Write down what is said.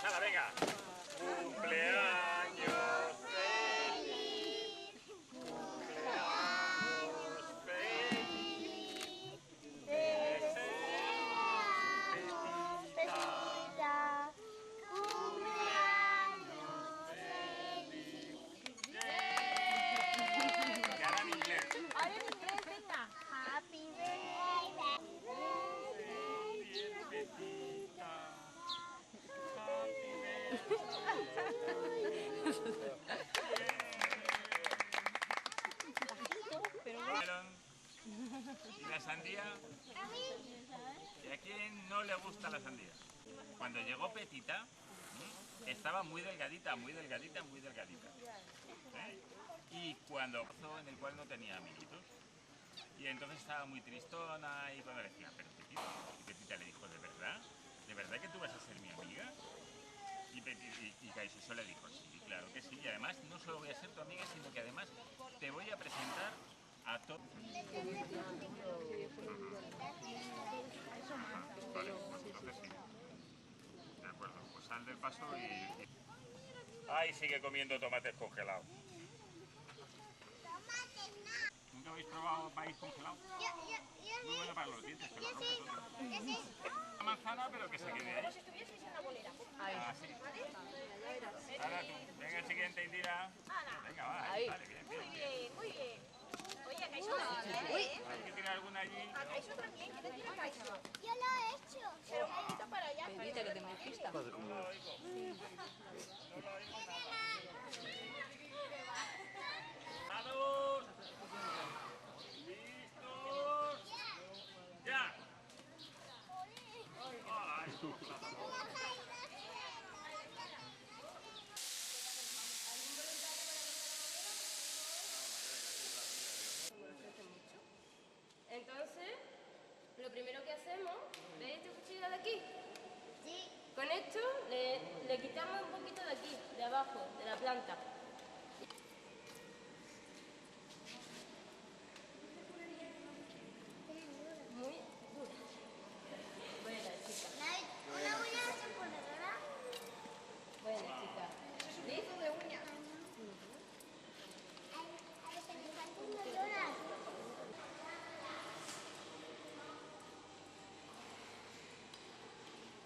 ¡Hala, venga! ¡Cumpleaños feliz! ¡Cumpleaños feliz! Pepita, cumpleaños feliz. Y ahora en inglés. Ahora en inglés, venga. Happy birthday. Pepita. ¿Y la sandía? ¿Y a quién no le gusta la sandía? Cuando llegó Petita, estaba muy delgadita, muy delgadita, muy delgadita. Y cuando pasó en el cual no tenía amiguitos. Y entonces estaba muy tristona y cuando le decía, pero Petita, y Petita le dijo, ¿de verdad que tú vas a ser mi amiga? Y Gaisuso le dijo, sí, claro que sí. Y además no solo voy a ser tu amiga, sino que además te voy a presentar a todos. Vale, pues entonces sí. De acuerdo, pues sal del paso y... ¡Ay, sigue comiendo tomates congelados! ¿Nunca habéis probado maíz congelado? Muy bueno para los dientes, que lo rompes otro. Una manzana, pero que se quede ahí. Ah, sí. Ahora tú. Venga el siguiente, Indira. Venga, va. Vale, bien, bien. Muy bien, muy bien. Oye, Kaiso también, ¿eh? ¿Hay que tirar alguna allí? A Kaiso también, ¿qué te tiene Kaiso? Yo lo he hecho. Pero un poquito para allá. Pedita, que te me pista. No lo oigo. No lo oigo nada. ¡Vamos! ¡Listos! ¡Ya! ¡Ay! Entonces, lo primero que hacemos, ¿veis este cuchillo de aquí? Sí. Con esto le quitamos un poquito de aquí, de abajo, de la planta.